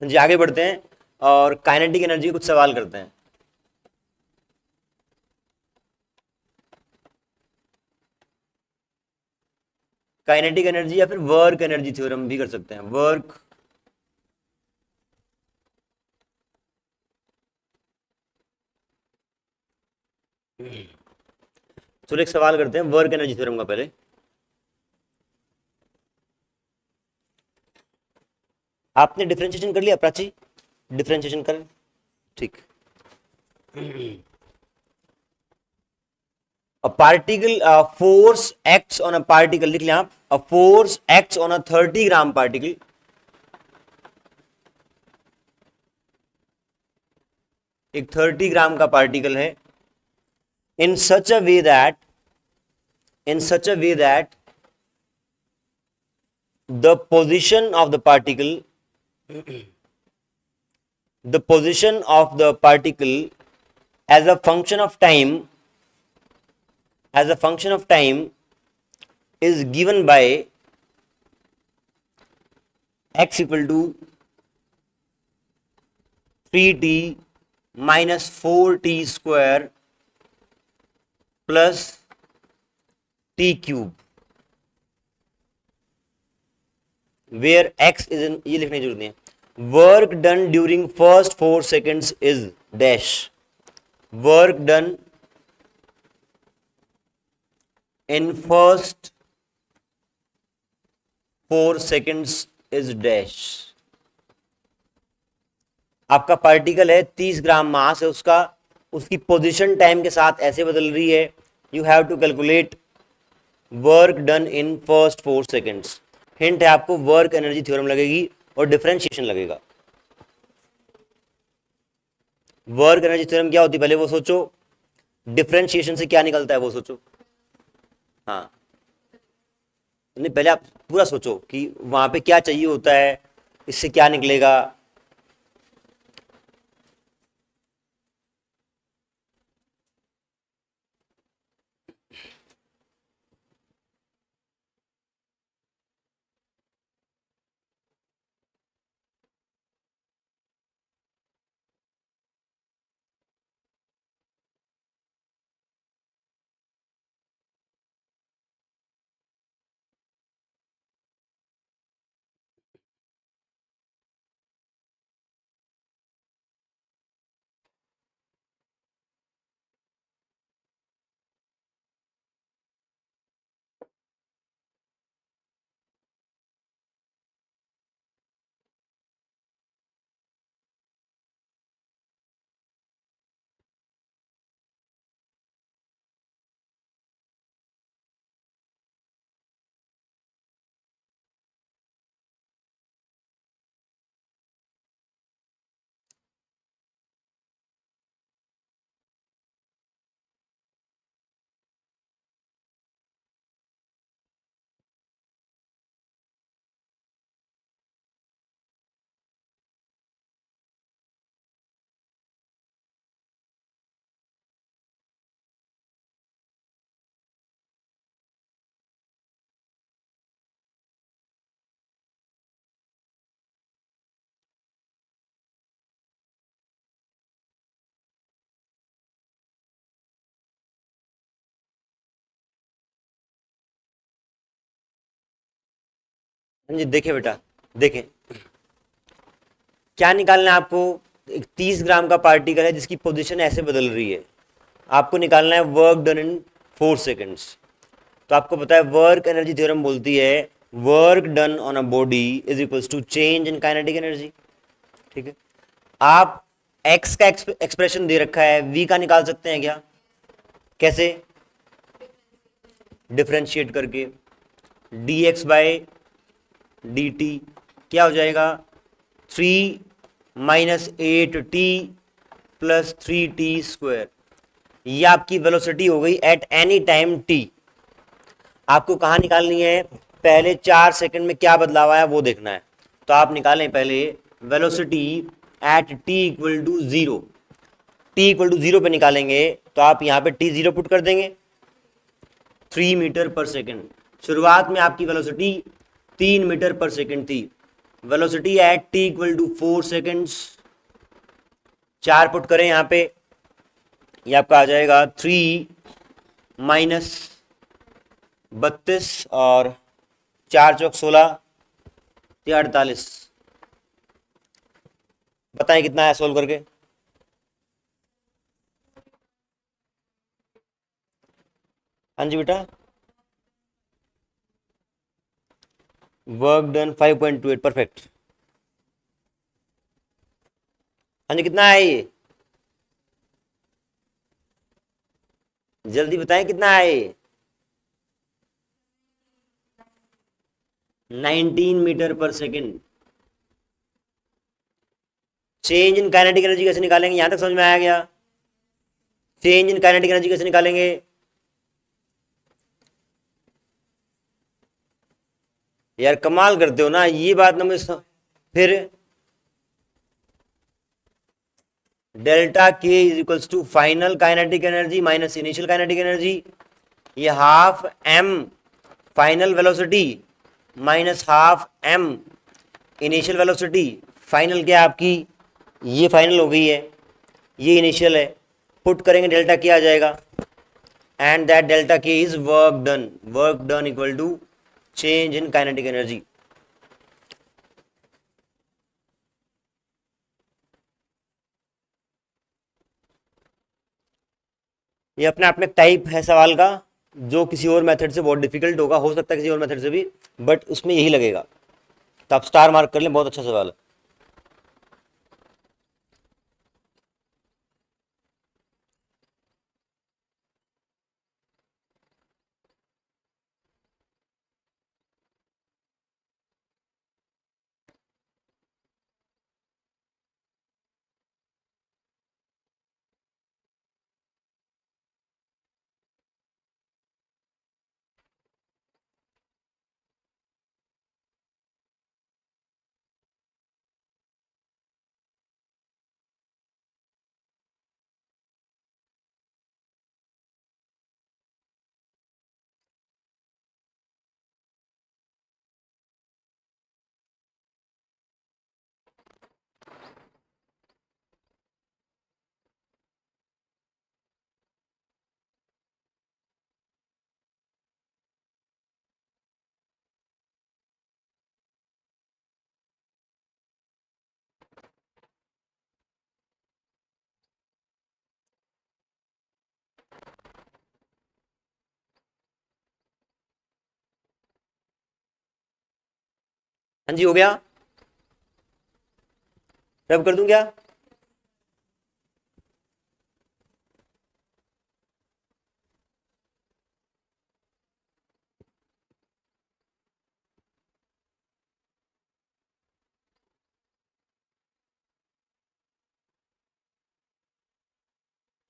जी आगे बढ़ते हैं और काइनेटिक एनर्जी के कुछ सवाल करते हैं। काइनेटिक एनर्जी या फिर वर्क एनर्जी थ्योरम भी कर सकते हैं। वर्क चलो एक सवाल करते हैं वर्क एनर्जी थ्योरम का पहले। आपने डिफरेंशिएशन कर लिया प्राची? डिफरेंशिएशन कर, ठीक। A particle force acts on a particle, लिख लिया आप। A force acts on a 30 gram particle, एक 30 ग्राम का पार्टिकल है, in such a way that the position of the particle as a function of time is given by x equal to 3t minus 4t square plus t cube, where x is in, ये लिखने की जरूरत नहीं है। Work done during first 4 seconds is dash. Work done in first 4 seconds is dash. आपका particle है 30 ग्राम मास है उसका, उसकी पोजीशन टाइम के साथ ऐसे बदल रही है। You have to calculate work done in first 4 seconds। Hint है आपको, वर्क एनर्जी थ्योरम लगेगी और डिफरेंशिएशन लगेगा। वर्क एनर्जी थ्योरम क्या होती है पहले वो सोचो, डिफरेंशिएशन से क्या निकलता है वो सोचो। हाँ नहीं, पहले आप पूरा सोचो कि वहां पे क्या चाहिए होता है, इससे क्या निकलेगा। हाँ जी देखें बेटा, देखें क्या निकालना है आपको। एक 30 ग्राम का पार्टिकल है जिसकी पोजीशन ऐसे बदल रही है, आपको निकालना है वर्क डन इन 4 seconds। तो आपको पता है वर्क एनर्जी थ्योरम बोलती है work done on a body is equals to change in kinetic energy. ठीक है, आप x का एक्सप्रेशन दे रखा है, v का निकाल सकते हैं क्या? कैसे? डिफरेंशिएट करके dx बाय dt क्या हो जाएगा, 3 minus 8t plus 3t square. ये आपकी वेलोसिटी हो गई एट एनी टाइम t। आपको कहाँ निकालनी है, पहले 4 सेकंड में क्या बदलाव आया वो देखना है। तो आप निकालें पहले velocity at t equal to 0। t equal to 0 पे निकालेंगे तो आप यहाँ पे t 0 पुट कर देंगे, 3 मीटर पर सेकंड। शुरुआत में आपकी वेलोसिटी 3 मीटर पर सेकंड थी, velocity at t equal to 4 seconds, 4 put करें यहां पे, ये आपका आ जाएगा 3 माइनस 32 और 4 चौक 16, 48। बताएं कितना है सोल्व करके। हाँ जी बेटा, वर्क डन 5.28, परफेक्ट। हाँ जी, कितना है ये, जल्दी बताएं कितना है ये। 19 मीटर पर second. Change in kinetic energy कैसे निकालेंगे, यहां तक समझ में आया गया। चेंज इन काइनेटिक एनर्जी कैसे निकालेंगे, यार कमाल करते हो ना, ये बात ना मुझे फिर delta K is equals to final kinetic energy minus initial kinetic energy, ये half M final velocity minus half M initial velocity. Final क्या आपकी, ये फाइनल हो गई है, ये इनिशियल है, पुट करेंगे डेल्टा के आ जाएगा, and that delta K is work done, work done equal to change in kinetic energy. ये अपने आप में टाइप है सवाल का, जो किसी और मेथड से बहुत डिफिकल्ट होगा, हो सकता है किसी और मेथड से भी, बट उसमें यही लगेगा, तो आप स्टार मार्क कर लें, बहुत अच्छा सवाल है। हाँ जी, हो गया, रब कर दूं क्या।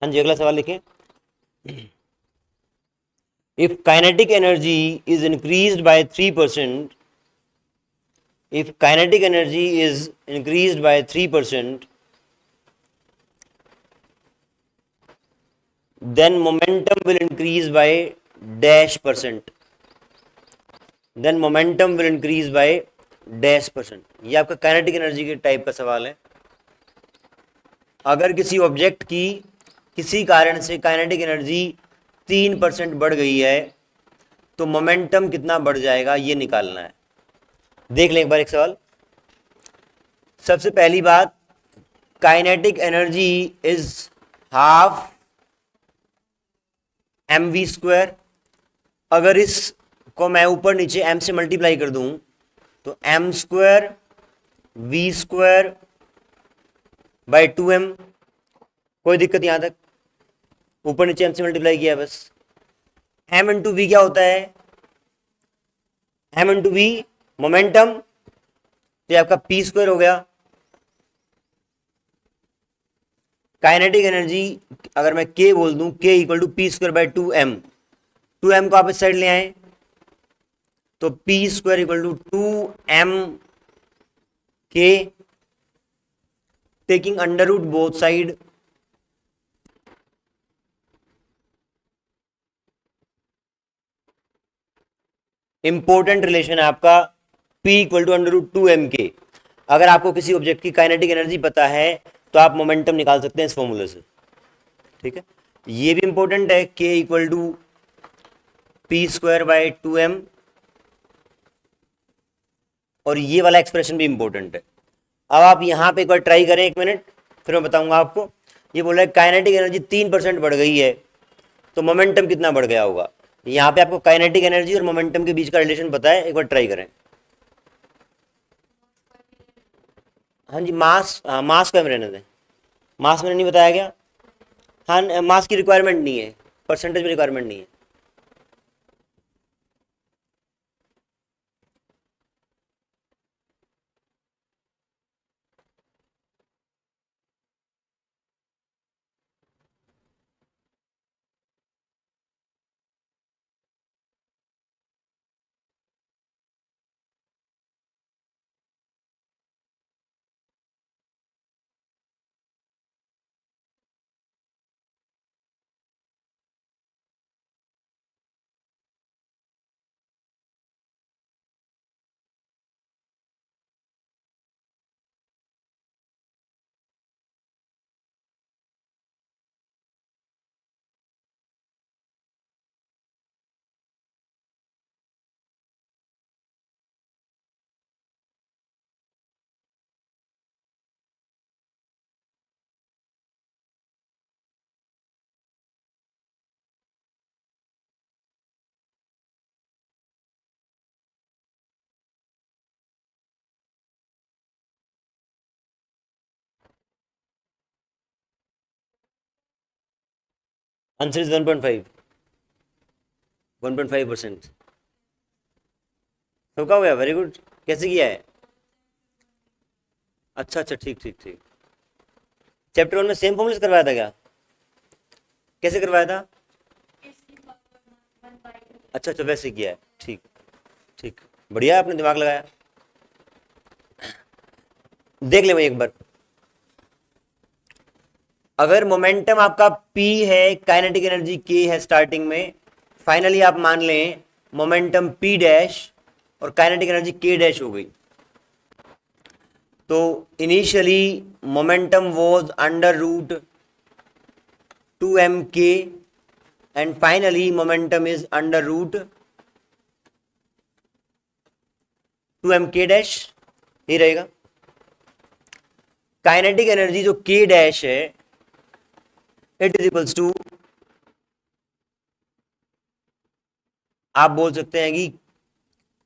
हाँ जी, अगला सवाल लिखें। If kinetic energy is increased bye 3%, if kinetic energy is increased by 3%, then momentum will increase by dash percent, then momentum will increase by dash percent। ये आपका काइनेटिक एनर्जी के टाइप का सवाल है। अगर किसी ऑब्जेक्ट की किसी कारण से काइनेटिक एनर्जी 3% बढ़ गई है, तो मोमेंटम कितना बढ़ जाएगा ये निकालना है। देख लें एक बार एक सवाल। सबसे पहली बात, kinetic energy is half m v square. अगर इस को मैं ऊपर नीचे m से मल्टीप्लाई कर दूं, तो m square v square by 2m। कोई दिक्कत यहां तक, ऊपर नीचे m से मल्टीप्लाई किया बस। m इंटू वी क्या होता है, m इंटू वी मोमेंटम, तो ये आपका p स्क्वायर हो गया। काइनेटिक एनर्जी अगर मैं k बोल दूं, k equal to p square by 2m, 2m को आप इस साइड ले आए, तो p square equal to 2m k, taking under root both side, important relation है आपका P इक्वल टू √2m_k। अगर आपको किसी ऑब्जेक्ट की काइनेटिक एनर्जी पता है तो आप मोमेंटम निकाल सकते हैं इस फॉर्मूले से, ठीक है। ये भी इंपॉर्टेंट है, k इक्वल टू p²/2m, और ये वाला एक्सप्रेशन भी इंपॉर्टेंट है। अब आप यहां पे एक बार ट्राई करें, 1 मिनट, फिर मैं बताऊंगा आपको। ये बोला है काइनेटिक एनर्जी 3% बढ़ गई है, तो मोमेंटम कितना बढ़ गया होगा। यहाँ पे आपको काइनेटिक एनर्जी और मोमेंटम के बीच का रिलेशन पता है, एक बार ट्राई करें। हाँ जी, मास, हाँ मास को हम रहने दें, मास मैंने नहीं बताया क्या। हाँ, मास की रिक्वायरमेंट नहीं है, परसेंटेज में रिक्वायरमेंट नहीं है। Answer is 1.5, 1.5%। सबका हो गया, वेरी गुड। कैसे किया है? अच्छा अच्छा, ठीक ठीक ठीक। चैप्टर 1 में सेम फॉर्मूले से करवाया था क्या? कैसे करवाया था? अच्छा अच्छा, वैसे किया है, ठीक ठीक, बढ़िया, आपने दिमाग लगाया। देख ले भाई एक बार, अगर मोमेंटम आपका P है, काइनेटिक एनर्जी K है स्टार्टिंग में, फाइनली आप मान लें मोमेंटम P डैश और काइनेटिक एनर्जी K डैश हो गई, तो initially momentum was √2mk and finally momentum is √2mk dash, ही रहेगा। काइनेटिक एनर्जी जो K डैश है, इट इज इक्वल्स टू, आप बोल सकते हैं कि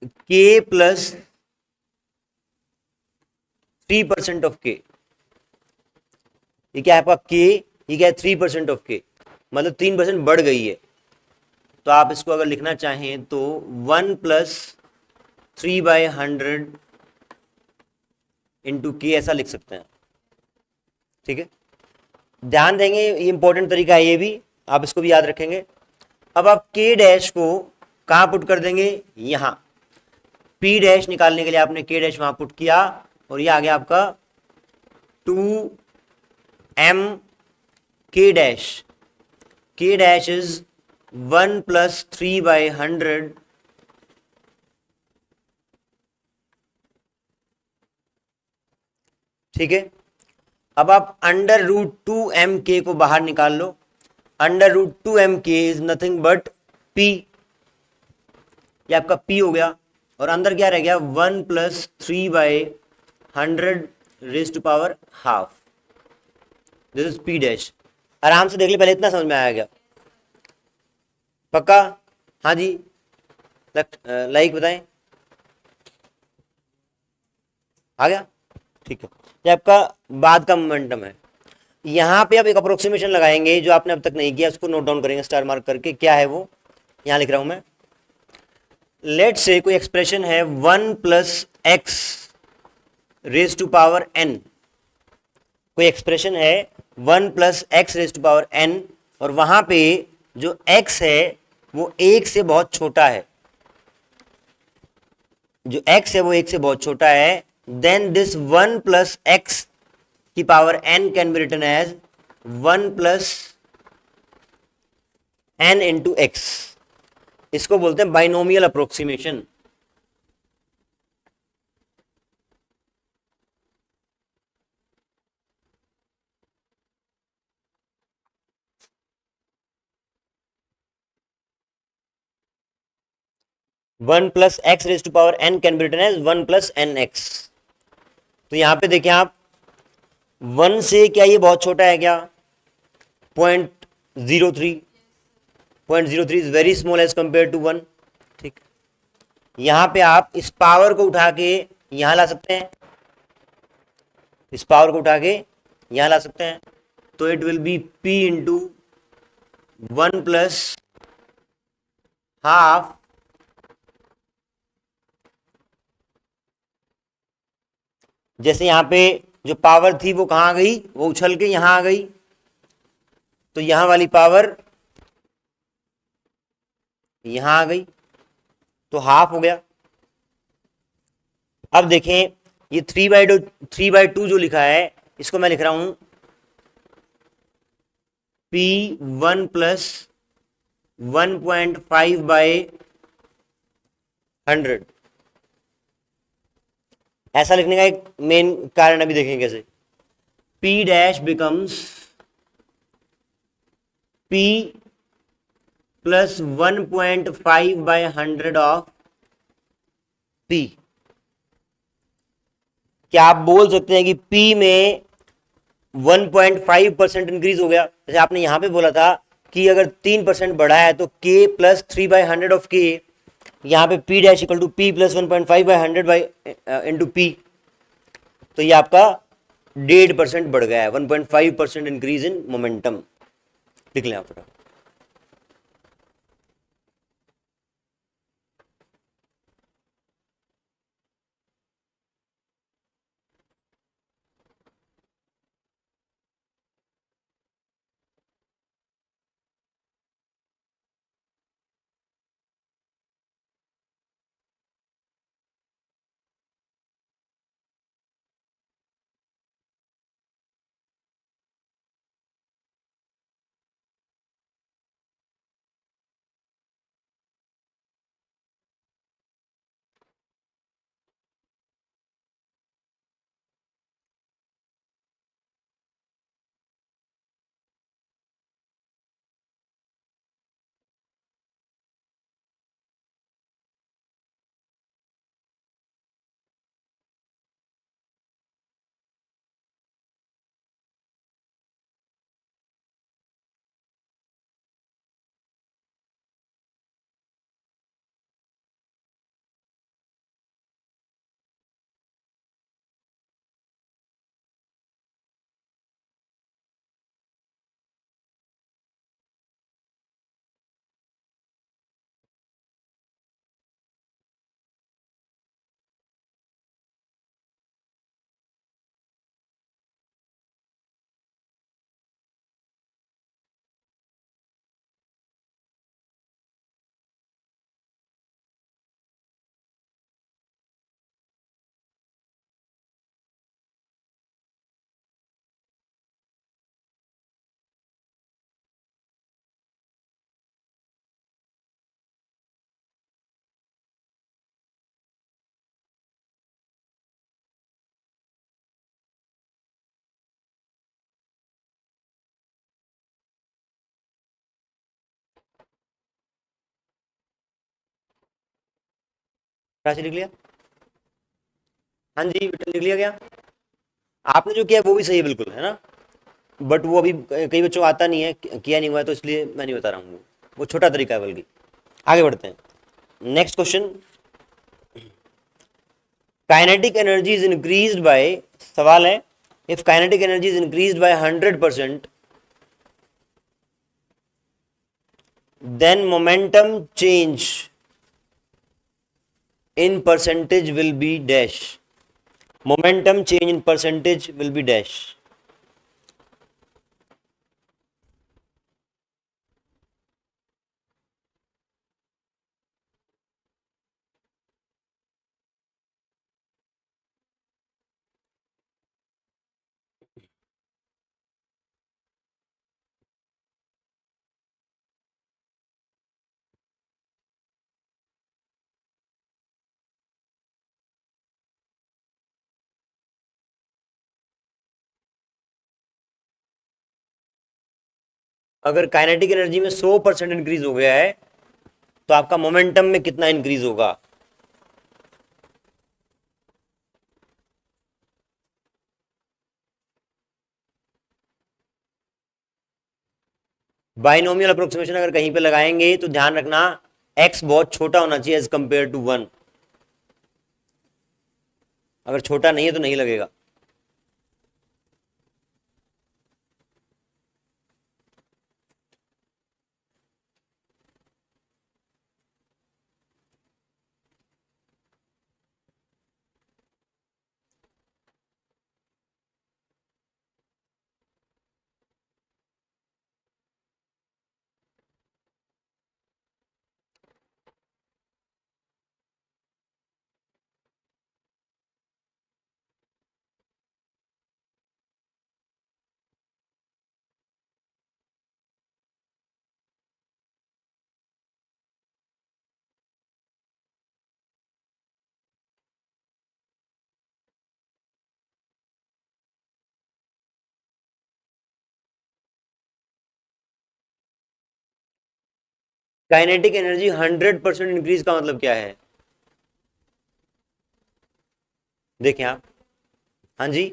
K प्लस 3% ऑफ K। ये क्या है आपका K, ये क्या है 3% ऑफ K, मतलब 3% बढ़ गई है। तो आप इसको अगर लिखना चाहें तो 1 प्लस 3/100 इंटू K ऐसा लिख सकते हैं, ठीक है। ध्यान देंगे, ये इंपॉर्टेंट तरीका है, ये भी आप इसको भी याद रखेंगे। अब आप K डैश को कहां पुट कर देंगे? यहां। P डैश निकालने के लिए आपने K डैश वहां पुट किया, और ये आ गया आपका 2m k dash. K dash is 1 plus 3/100 ठीक है। अब आप √2mk को बाहर निकाल लो। √2mk is nothing but P, ये आपका P हो गया, और अंदर क्या रह गया? 1 plus 3/100 raise to power half, this is P dash. आराम से देख ले, पहले इतना समझ में आया क्या? पक्का? हाँ जी, लाइक बताएं, आ गया, ठीक है। ये आपका बाद का मोमेंटम है। यहां पे आप एक अप्रोक्सीमेशन लगाएंगे जो आपने अब तक नहीं किया, उसको नोट डाउन करेंगे स्टार मार्क करके। क्या है वो? यहां लिख रहा हूं मैं। लेट से कोई एक्सप्रेशन है 1 plus x raise to power n, कोई एक्सप्रेशन है 1 plus x raise to power n, और वहां पे जो x है वो 1 से बहुत छोटा है, जो x है वो 1 से बहुत छोटा है, देन दिस 1 प्लस एक्स की power n can be written as 1 plus n into x. इसको बोलते हैं binomial approximation. One plus x raise to power n can be written as one plus n x. तो यहां पे देखें आप, one से क्या ये बहुत छोटा है क्या? 0.03। 0.03 is very small as compare to one. ठीक, यहां पे आप इस पावर को उठा के यहां ला सकते हैं, इस पावर को उठा के यहां ला सकते हैं, तो it will be p into one plus half जैसे यहां पे जो पावर थी वो कहां आ गई, वो उछल के यहां आ गई, तो यहां वाली पावर यहां आ गई, तो हाफ हो गया। अब देखें, ये 3/2 जो लिखा है, इसको मैं लिख रहा हूं P1 प्लस 1.5/100। ऐसा लिखने का एक मेन कारण अभी देखें कैसे। P dash becomes P plus 1.5/100 of P। क्या आप बोल सकते हैं कि P में 1.5% इंक्रीज हो गया? जैसे आपने यहां पे बोला था कि अगर 3% बढ़ा है तो K प्लस 3/100 ऑफ K, यहां पे P dash equal to P plus 1.5/100 by into P, तो ये आपका 1.5% बढ़ गया है, 1.5% इंक्रीज इन मोमेंटम। लिख लें आप। राशि लिख लिया? हाँ जी बेटा, लिख लिया क्या? आपने जो किया वो भी सही है बिल्कुल, है ना? बट वो अभी कई बच्चों को आता नहीं है, किया नहीं हुआ है, तो इसलिए मैं नहीं बता रहा हूँ। वो छोटा तरीका है बल्कि। आगे बढ़ते हैं, next question. Kinetic energy is increased by, सवाल है, if kinetic energy is increased by 100%, then momentum change in percentage will be dash, momentum change in percentage will be dash। अगर काइनेटिक एनर्जी में 100% इंक्रीज हो गया है तो आपका momentum में कितना इंक्रीज होगा। बाइनोमियल अप्रोक्सीमेशन अगर कहीं पे लगाएंगे तो ध्यान रखना x बहुत छोटा होना चाहिए एज कंपेयर टू 1। अगर छोटा नहीं है तो नहीं लगेगा। काइनेटिक एनर्जी 100% इंक्रीज का मतलब क्या है, देखें आप। हाँ जी,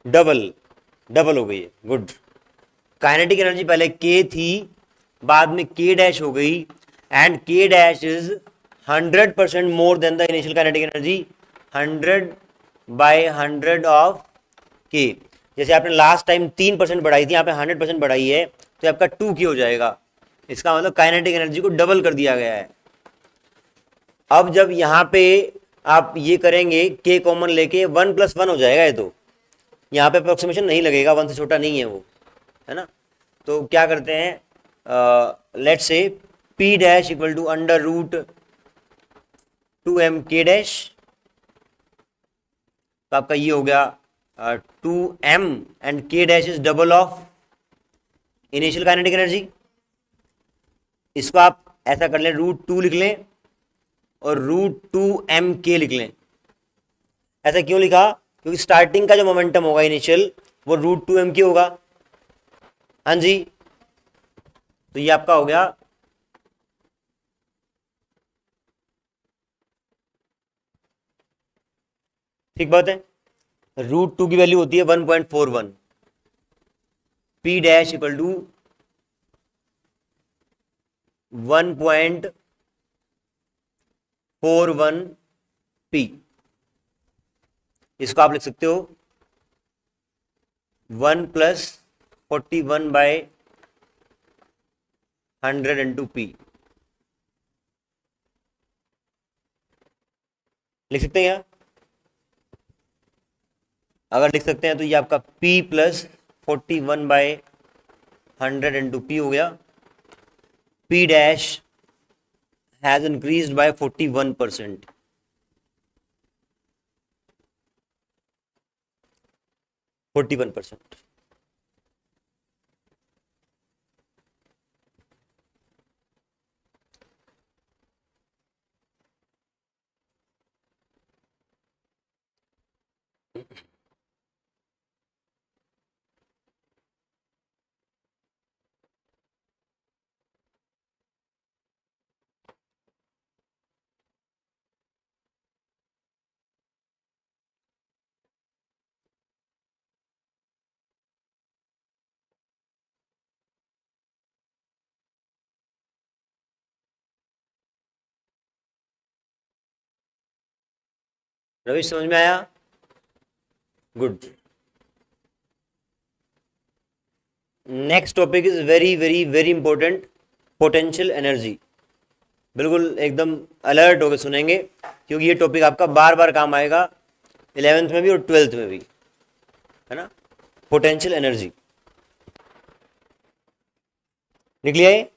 डबल, डबल हो गई है, गुड। काइनेटिक एनर्जी पहले के थी, बाद में के डैश हो गई, and k dash is 100% more than the initial kinetic energy, 100/100 of के। जैसे आपने लास्ट टाइम 3% बढ़ाई थी, यहाँ पे 100% बढ़ाई है, तो आपका 2 के हो जाएगा। इसका मतलब काइनेटिक एनर्जी को डबल कर दिया गया है। अब जब यहाँ पे आप ये करेंगे के कॉमन लेके 1+1 हो जाएगा, ये तो यहाँ पे अप्रोक्सीमेशन नहीं लगेगा, 1 से छोटा नहीं है वो, है ना। तो क्या करते हैं, let say p dash equal to √2m k dash. तो आपका ये हो गया 2m, and k dash is double of initial kinetic energy. इसको आप ऐसा कर लें, √2 लिख लें और √2m k लिख लें। ऐसा क्यों लिखा, क्योंकि स्टार्टिंग का जो मोमेंटम होगा इनिशियल, वो √2m k होगा। हाँ जी, तो ये आपका हो गया ठीक बात है। √2 की वैल्यू होती है 1.41, P dash equal to 1.41p। इसको आप लिख सकते हो 1+41/100 लिख सकते हैं यहाँ। अगर लिख सकते हैं तो ये आपका p+41/100 हो गया। p dash has increased by 41%। 41%। रविश समझ में आया, good. Next topic is very very very important, potential energy. बिल्कुल एकदम अलर्ट होकर सुनेंगे, क्योंकि ये टॉपिक आपका बार बार काम आएगा, 11th में भी और 12th में भी, है ना। पोटेंशियल एनर्जी लिख लिया ये।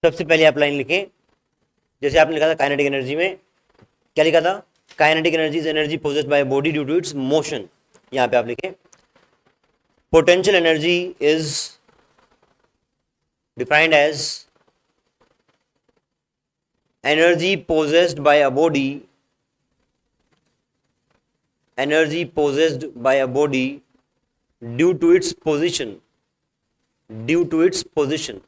सबसे पहले आप लाइन लिखें, जैसे आपने लिखा था काइनेटिक एनर्जी में, क्या लिखा था, kinetic energy is energy possessed by body due to its motion. यहां पे आप लिखें potential energy is defined as energy possessed by a body, energy possessed by a body due to its position, due to its position.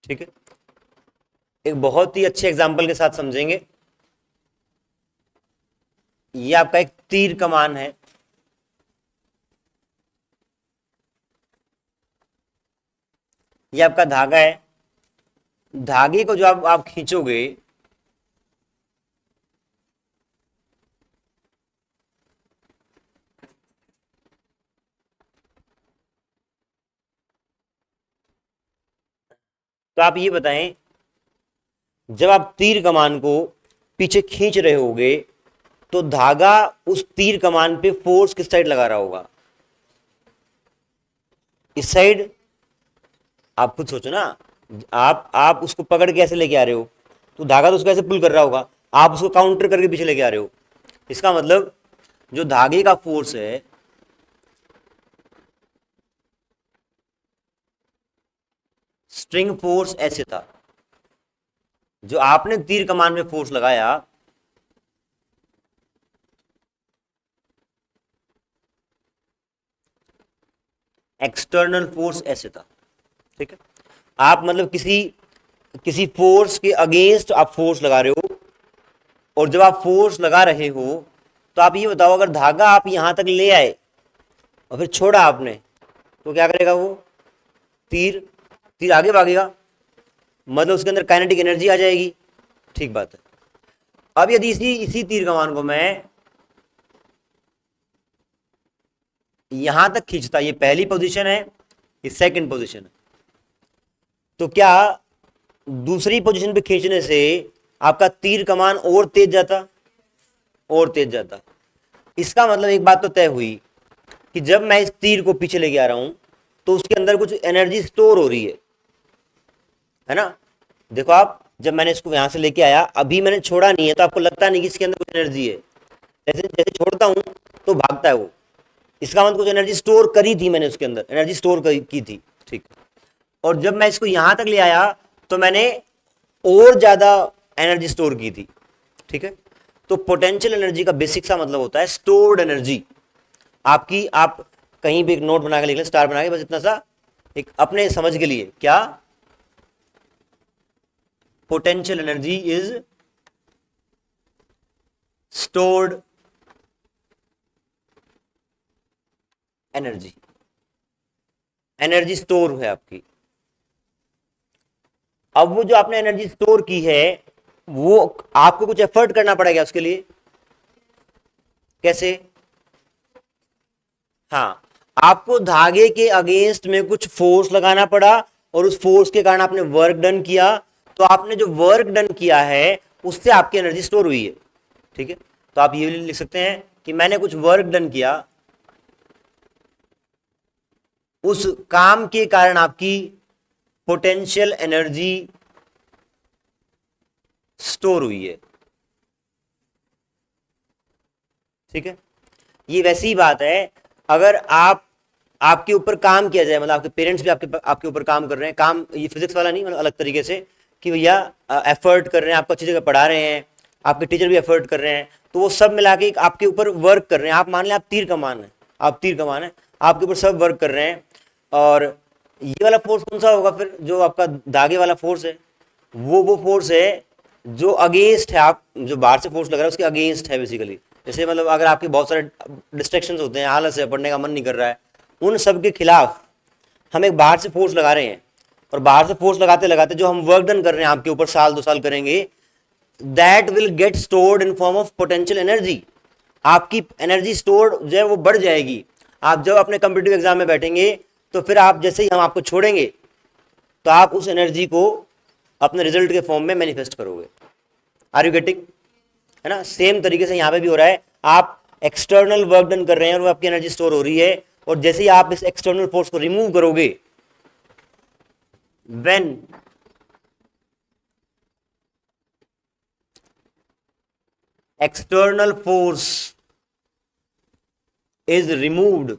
ठीक है, एक बहुत ही अच्छे example के साथ समझेंगे। ये आपका एक तीर कमान है, ये आपका धागा है। धागे को जो आप खींचोगे तो आप ये बताएं, जब आप तीर कमान को पीछे खींच रहे होगे तो धागा उस तीर कमान पे फोर्स किस साइड लगा रहा होगा? इस साइड। आप खुद सोचो ना, आप उसको पकड़ के ऐसे लेके आ रहे हो तो धागा तो उसको ऐसे पुल कर रहा होगा, आप उसको काउंटर करके पीछे लेके आ रहे हो। इसका मतलब जो धागे का फोर्स है स्ट्रिंग फोर्स ऐसे था, जो आपने तीर कमान में फोर्स लगाया एक्सटर्नल फोर्स ऐसे था। ठीक है, आप मतलब किसी फोर्स के अगेंस्ट आप फोर्स लगा रहे हो, और जब आप फोर्स लगा रहे हो तो आप ये बताओ, अगर धागा आप यहां तक ले आए और फिर छोड़ा आपने तो क्या करेगा वो तीर? तीर आगे भागेगा, मतलब उसके अंदर काइनेटिक एनर्जी आ जाएगी। ठीक बात है। अब यदि इसी तीर कमान को मैं यहां तक खींचता, ये पहली पोजीशन है, ये सेकंड पोजीशन है, तो क्या दूसरी पोजीशन पे खींचने से आपका तीर कमान और तेज जाता? और तेज जाता। इसका मतलब एक बात तो तय हुई कि जब मैं इस तीर को पीछे लेके आ रहा हूं तो उसके अंदर कुछ एनर्जी स्टोर हो रही है ना। देखो आप, जब मैंने इसको यहां से लेके आया, अभी मैंने छोड़ा नहीं है, तो आपको लगता नहीं कि इसके अंदर कुछ एनर्जी है। जैसे जैसे छोड़ता हूं तो भागता है वो, इसका मतलब कुछ एनर्जी स्टोर करी थी मैंने, उसके अंदर एनर्जी स्टोर की थी। ठीक। और जब मैं इसको यहां तक ले आया तो मैंने और ज्यादा एनर्जी स्टोर की थी। ठीक है, तो पोटेंशियल एनर्जी का बेसिक सा मतलब होता है स्टोर्ड एनर्जी आपकी। आप कहीं भी एक नोट बना के लिख लें, स्टार बना के, बस इतना सा, एक अपने समझ के लिए, क्या potential energy is stored energy. Energy store है आपकी। अब वो जो आपने एनर्जी स्टोर की है, वो आपको कुछ एफर्ट करना पड़ेगा उसके लिए। कैसे? हाँ, आपको धागे के अगेंस्ट में कुछ फोर्स लगाना पड़ा, और उस फोर्स के कारण आपने वर्क डन किया। तो आपने जो वर्क डन किया है उससे आपकी एनर्जी स्टोर हुई है। ठीक है, तो आप ये लिख सकते हैं कि मैंने कुछ वर्क डन किया, उस काम के कारण आपकी पोटेंशियल एनर्जी स्टोर हुई है। ठीक है, ये वैसी ही बात है, अगर आपके ऊपर काम किया जाए, मतलब आपके पेरेंट्स भी आपके ऊपर काम कर रहे हैं, काम ये फिजिक्स वाला नहीं, मतलब अलग तरीके से, कि भैया एफर्ट कर रहे हैं, आपको अच्छी जगह पढ़ा रहे हैं, आपके टीचर भी एफर्ट कर रहे हैं, तो वो सब मिला के आपके ऊपर वर्क कर रहे हैं। आप मान लें आप तीर कमान है, आपके ऊपर सब वर्क कर रहे हैं। और ये वाला फोर्स कौन सा होगा फिर? जो आपका धागे वाला फोर्स है, वो फोर्स है जो अगेंस्ट है। आप जो बाहर से फोर्स लग रहा है उसके अगेंस्ट है बेसिकली। जैसे मतलब अगर आपके बहुत सारे डिस्ट्रैक्शंस होते हैं, आलस है, पढ़ने का मन नहीं कर रहा है, उन सब के खिलाफ हम एक बाहर से फोर्स लगा रहे हैं, और बाहर से फोर्स लगाते लगाते जो हम वर्क डन कर रहे हैं आपके ऊपर, साल 2 साल करेंगे, that will get stored in form of potential energy. आपकी एनर्जी स्टोर जो है वो बढ़ जाएगी। आप जब अपने कॉम्पिटिटिव एग्जाम में बैठेंगे तो फिर आप जैसे ही हम आपको छोड़ेंगे तो आप उस एनर्जी को अपने रिजल्ट के फॉर्म में मैनिफेस्ट करोगे। Are you getting? है ना, सेम तरीके से यहां पे भी हो रहा है। आप एक्सटर्नल वर्क डन कर रहे हैं और वो आपकी एनर्जी स्टोर हो रही है, और जैसे ही आप इस एक्सटर्नल फोर्स को रिमूव करोगे, when external force is removed,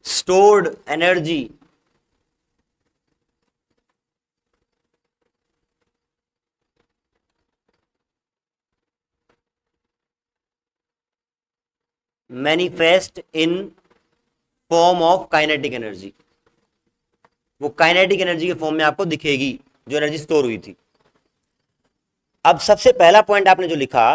stored energy manifest in form of kinetic energy. वो काइनेटिक एनर्जी के फॉर्म में आपको दिखेगी, जो एनर्जी स्टोर हुई थी। अब सबसे पहला पॉइंट आपने जो लिखा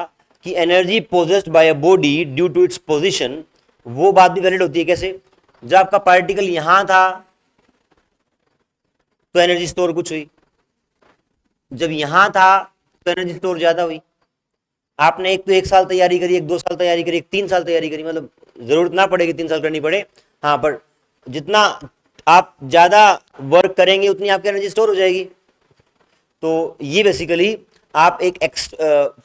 कि energy possessed by a body due to its position, वो बात भी वैलिड होती है। कैसे? जब आपका पार्टिकल यहां था तो एनर्जी स्टोर कुछ हुई, जब यहां था तो एनर्जी स्टोर ज्यादा हुई। आपने एक तो 1 साल तैयारी करी, एक 2 साल तैयारी करी, एक 3 साल तैयारी करी, मतलब जरूरत ना पड़ेगी 3 साल करनी पड़े, हाँ, पर जितना आप ज्यादा वर्क करेंगे उतनी आपकी एनर्जी स्टोर हो जाएगी। तो ये बेसिकली आप एक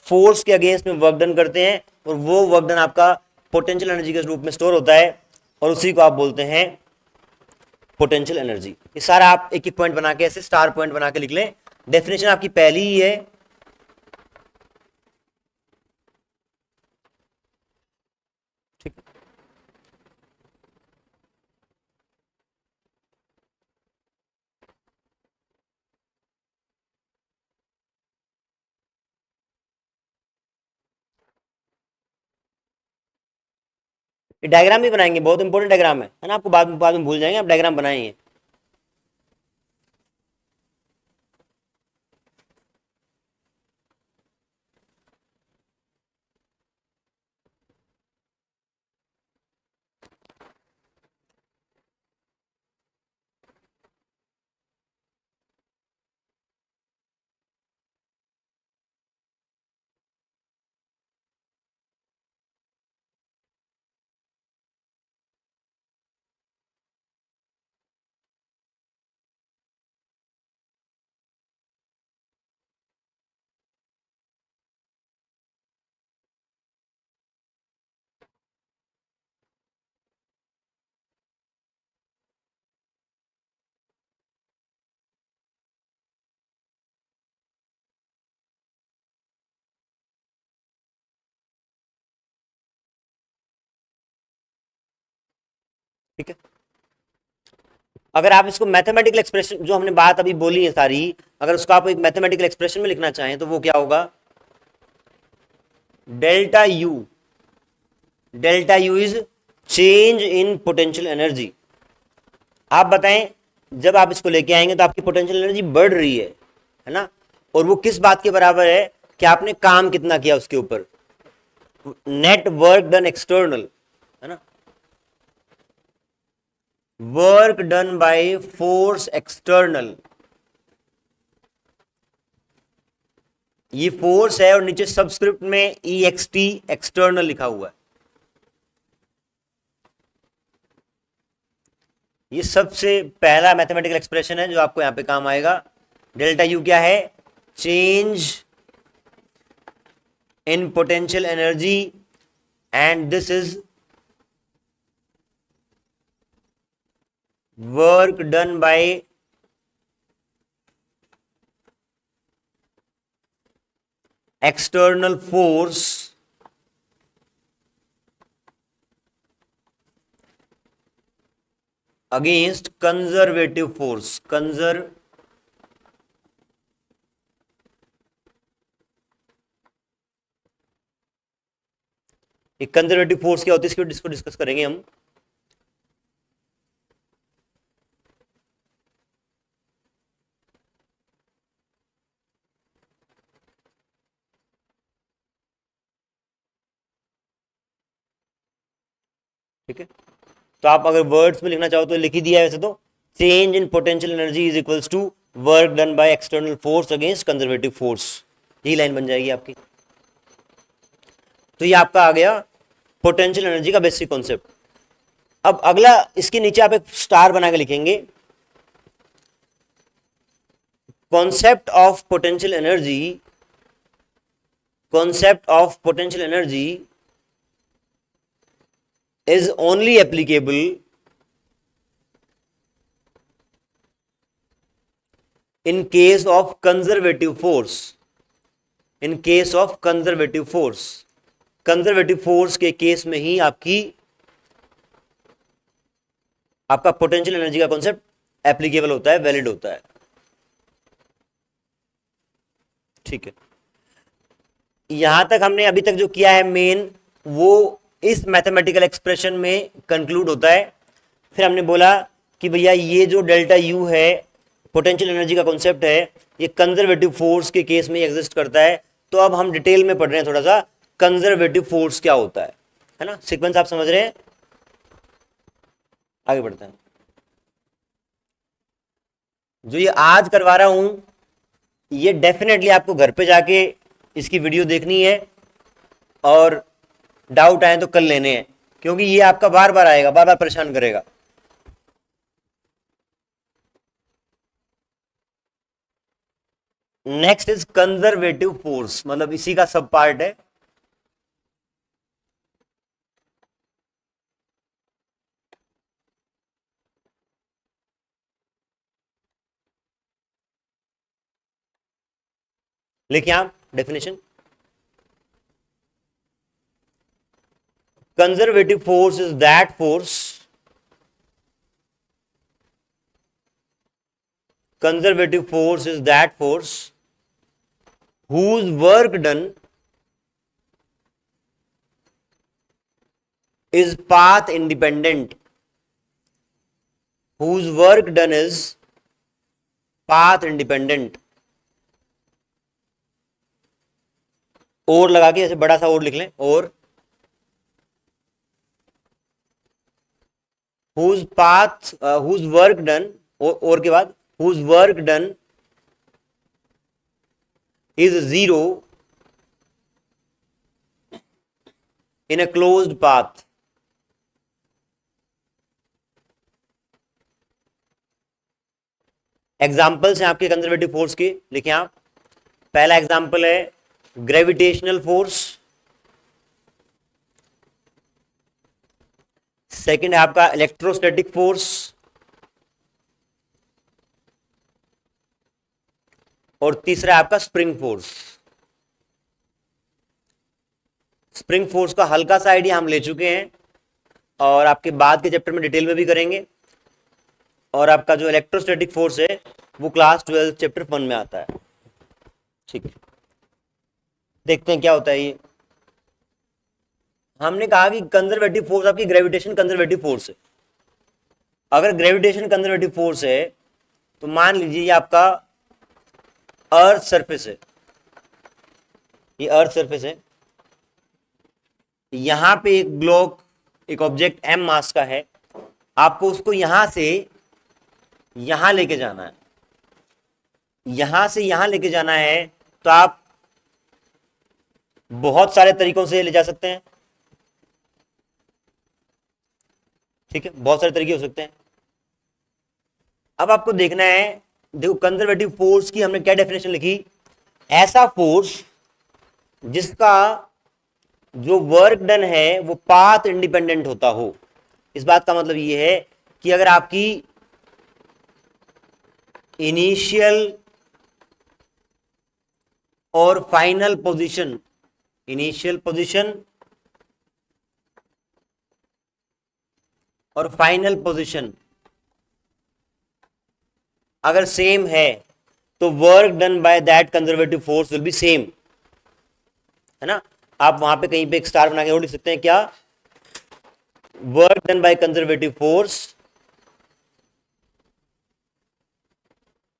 फोर्स के अगेंस्ट में वर्क डन करते हैं और वो वर्क डन आपका पोटेंशियल एनर्जी के रूप में स्टोर होता है और उसी को आप बोलते हैं पोटेंशियल एनर्जी। ये सारा आप एक एक पॉइंट बना के ऐसे स्टार पॉइंट बना के लिख लें। डेफिनेशन आपकी पहली ही है, ठीक। ये डायग्राम भी बनाएंगे, बहुत इंपॉर्टेंट डायग्राम है ना, आपको बाद में भूल जाएंगे, आप डायग्राम बनाएंगे। ठीक है, अगर आप इसको मैथमेटिकल एक्सप्रेशन, जो हमने बात अभी बोली है सारी, अगर उसको आप एक मैथमेटिकल एक्सप्रेशन में लिखना चाहें तो वो क्या होगा? Delta U, delta U is change in potential energy. आप बताएं, जब आप इसको लेके आएंगे तो आपकी पोटेंशियल एनर्जी बढ़ रही है ना, और वो किस बात के बराबर है कि आपने काम कितना किया उसके ऊपर, नेट वर्क डन एक्सटर्नल, है ना, work done by force external. ये फोर्स है और नीचे सबस्क्रिप्ट में EXT एक्सटर्नल लिखा हुआ है। ये सबसे पहला मैथमेटिकल एक्सप्रेशन है जो आपको यहां पे काम आएगा। डेल्टा यू क्या है? Change in potential energy, and this is work done bye external force against conservative force, conservative force क्या होती है इसको डिस्कस करेंगे हम। ठीक है, तो आप अगर वर्ड्स में लिखना चाहो तो लिख ही दिया है वैसे तो, change in potential energy is equals to work done by external force against conservative force, यही लाइन बन जाएगी आपकी। तो ये आपका आ गया पोटेंशियल एनर्जी का बेसिक कॉन्सेप्ट। अब अगला, इसके नीचे आप एक स्टार बना के लिखेंगे, concept of potential energy, concept of potential energy is only applicable in case of conservative force. In case of conservative force, conservative force के केस में ही आपका पोटेंशियल एनर्जी का कॉन्सेप्ट एप्लीकेबल होता है, वैलिड होता है। ठीक है, यहां तक हमने अभी तक जो किया है मेन, वो इस मैथमेटिकल एक्सप्रेशन में कंक्लूड होता है। फिर हमने बोला कि भैया ये जो डेल्टा यू है, पोटेंशियल एनर्जी का कॉन्सेप्ट है, ये कंजर्वेटिव फोर्स के केस में एग्जिस्ट करता है। तो अब हम डिटेल में पढ़ रहे हैं थोड़ा सा कंजर्वेटिव फोर्स क्या होता है ना। सीक्वेंस आप समझ रहे हैं, आगे बढ़ते हैं। जो ये आज करवा रहा हूं, ये डेफिनेटली आपको घर पे जाके इसकी वीडियो देखनी है और डाउट आए तो कल लेने हैं, क्योंकि ये आपका बार बार आएगा, बार बार परेशान करेगा। नेक्स्ट इज कंजर्वेटिव फोर्स, मतलब इसी का सब पार्ट है। लिखिए आप definition. Conservative force is that force, conservative force is that force whose work done is path independent, whose work done is path independent। और लगा के ऐसे बड़ा सा और लिख लें, और whose path whose work done, और के बाद whose work done is zero in a closed path। Examples हैं आपके कंजर्वेटिव फोर्स के, लिखें आप। पहला एग्जाम्पल है ग्रेविटेशनल फोर्स, सेकंड है आपका इलेक्ट्रोस्टैटिक फोर्स, और तीसरा है आपका स्प्रिंग फोर्स। स्प्रिंग फोर्स का हल्का सा आइडिया हम ले चुके हैं और आपके बाद के चैप्टर में डिटेल में भी करेंगे। और आपका जो इलेक्ट्रोस्टैटिक फोर्स है वो क्लास 12 चैप्टर 1 में आता है। ठीक है, देखते हैं क्या होता है ये। हमने कहा कि कंजर्वेटिव फोर्स आपकी ग्रेविटेशन कंजर्वेटिव फोर्स है। अगर ग्रेविटेशन कंजर्वेटिव फोर्स है तो मान लीजिए ये आपका अर्थ सरफेस है, ये अर्थ सरफेस है, यहां पे एक ब्लॉक, एक ऑब्जेक्ट m मास का है, आपको उसको यहां से यहां लेके जाना है। यहां से यहां लेके जाना है तो आप बहुत सारे तरीकों से ले जा सकते हैं। ठीक है, बहुत सारे तरीके हो सकते हैं। अब आपको देखना है, देखो कंजर्वेटिव फोर्स की हमने क्या डेफिनेशन लिखी, ऐसा फोर्स जिसका जो वर्क डन है वो पाथ इंडिपेंडेंट होता हो। इस बात का मतलब ये है कि अगर आपकी इनिशियल और फाइनल पोजीशन, इनिशियल पोजीशन और फाइनल पोजीशन अगर सेम है तो work done by that conservative force will be same, है ना। आप वहां पे कहीं पे एक स्टार बना के और लिख सकते हैं क्या, work done by conservative force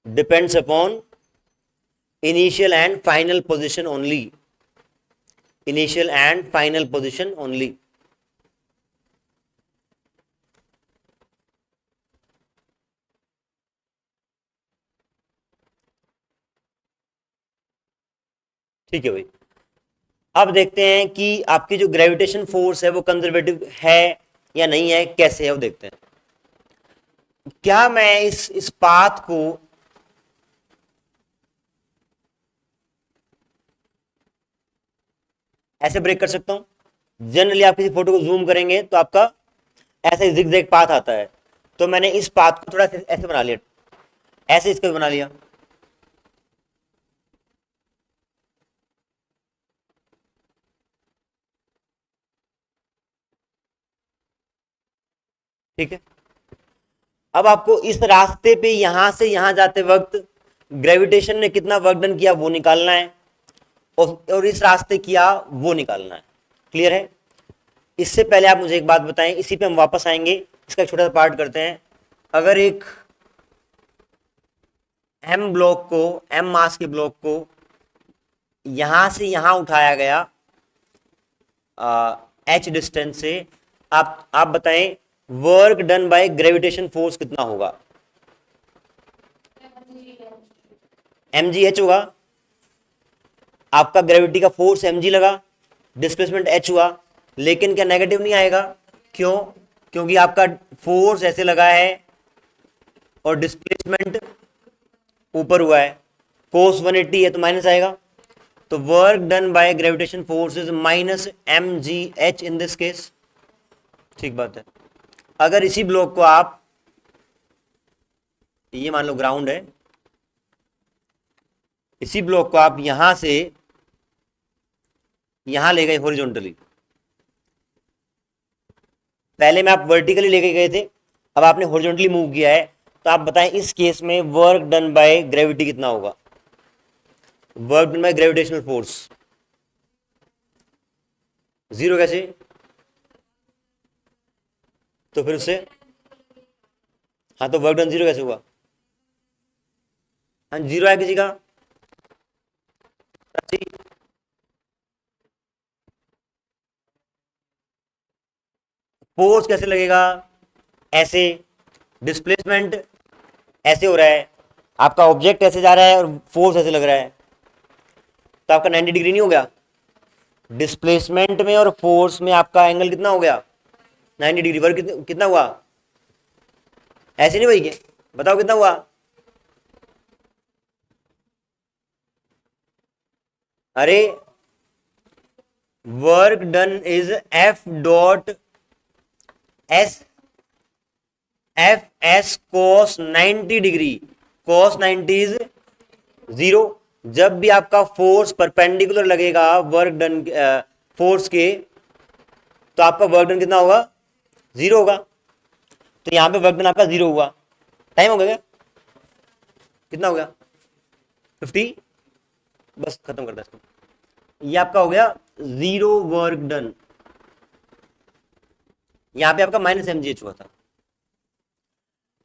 depends upon initial and final position only, initial and final position only. ठीक है भाई, अब देखते हैं कि आपकी जो ग्रेविटेशन फोर्स है वो कंजर्वेटिव है या नहीं है, कैसे है वो देखते हैं। क्या मैं इस पाथ को ऐसे ब्रेक कर सकता हूं। जनरली आप किसी फोटो को जूम करेंगे तो आपका ऐसे जिगजैग पाथ आता है, तो मैंने इस पाथ को थोड़ा ऐसे बना लिया, ऐसे इसको बना लिया। ठीक है, अब आपको इस रास्ते पे यहां से यहां जाते वक्त ग्रेविटेशन ने कितना वर्क डन किया वो निकालना है, और इस रास्ते किया वो निकालना है। क्लियर है? इससे पहले आप मुझे एक बात बताएं, इसी पे हम वापस आएंगे, इसका एक छोटा सा पार्ट करते हैं। अगर एक एम ब्लॉक को, एम मास के ब्लॉक को यहां से यहां उठाया गया एच डिस्टेंस से, आप बताएं work done bye gravitation force कितना होगा? mgh होगा। आपका ग्रेविटी का फोर्स mg लगा, डिस्प्लेसमेंट h हुआ, लेकिन क्या नेगेटिव नहीं आएगा? क्यों? क्योंकि आपका फोर्स ऐसे लगा है और डिस्प्लेसमेंट ऊपर हुआ है, कोस 180 है तो माइनस आएगा। तो work done bye gravitation force is minus mgh in this case. ठीक बात है। अगर इसी ब्लॉक को आप, ये मान लो ग्राउंड है, इसी ब्लॉक को आप यहां से यहां ले गए हॉरिजॉन्टली, पहले में आप वर्टिकली लेके गए थे, अब आपने हॉरिजॉन्टली मूव किया है, तो आप बताएं इस केस में वर्क डन बाय ग्रेविटी कितना होगा? Work done by gravitational force zero कैसे? तो फिर उससे, हाँ तो वर्क डन जीरो कैसे हुआ? हाँ जीरो है किसी का? फोर्स कैसे लगेगा? ऐसे, डिस्प्लेसमेंट ऐसे हो रहा है, आपका ऑब्जेक्ट ऐसे जा रहा है और फोर्स ऐसे लग रहा है, तो आपका 90 डिग्री नहीं हो गया? डिस्प्लेसमेंट में और फोर्स में आपका एंगल कितना हो गया? 90 डिग्री। वर्क कितना हुआ? ऐसे नहीं भाई, क्या बताओ कितना हुआ? अरे work done is F dot S, F S cos 90 degree. Cos 90 is zero. जब भी आपका फोर्स परपेंडिकुलर लगेगा वर्क डन फोर्स के, तो आपका वर्क डन कितना होगा? जीरो होगा। तो यहां पे वर्क डन आपका जीरो हुआ। टाइम हो गया क्या? कितना हो गया? 50। बस खत्म करता है इसको। ये आपका हो गया जीरो वर्क डन। यहां पे आपका माइनस mgh हुआ था।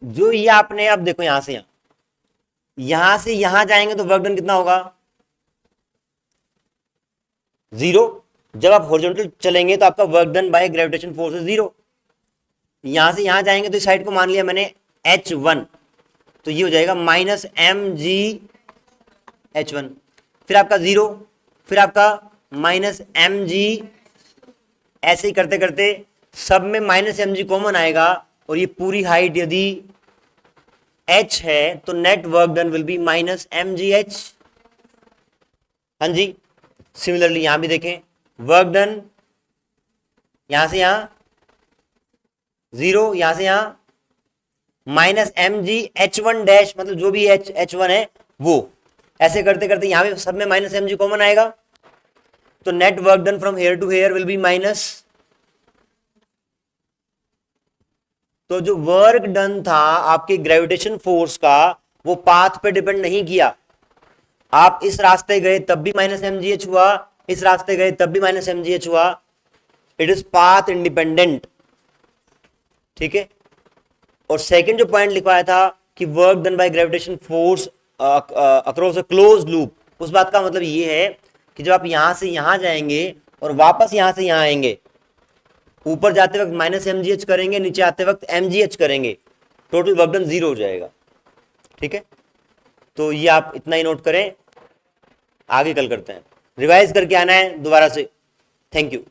जो ये आपने, अब देखो यहां से यहां जाएंगे तो वर्क डन कितना होगा? जीरो। जब आप हॉरिजॉन्टल चलेंगे तो आपका work done bye gravitation force है जीरो। यहां से यहां जाएंगे तो इस साइड को मान लिया मैंने h1, तो ये हो जाएगा माइनस mgh1। फिर आपका जीरो, फिर आपका माइनस mg, ऐसे ही करते करते सब में माइनस mg कॉमन आएगा, और ये पूरी हाइट यदि h है तो net work done will be minus mgh। हाँ जी, सिमिलरली यहां भी देखें, वर्क डन यहां से यहां जीरो, यहां से यहां माइनस mgh1 डैश, मतलब जो भी h1 है वो, ऐसे करते करते यहां पे सब में माइनस mg कॉमन आएगा, तो net work done from here to here will be minus. तो जो वर्क डन था आपके ग्रेविटेशन फोर्स का, वो पाथ पे डिपेंड नहीं किया। आप इस रास्ते गए तब भी माइनस mgh हुआ, इस रास्ते गए तब भी माइनस mgh हुआ। It is path independent. ठीक है। और सेकंड जो पॉइंट लिखवाया था कि work done bye gravitation force across a closed loop, उस बात का मतलब ये है कि जब आप यहां से यहां जाएंगे और वापस यहां से यहां आएंगे, ऊपर जाते वक्त माइनस mgh करेंगे, नीचे आते वक्त mgh करेंगे, टोटल वर्क डन जीरो हो जाएगा। ठीक है, तो ये आप इतना ही नोट करें, आगे कल करते हैं, रिवाइज करके आना है दोबारा से। Thank you.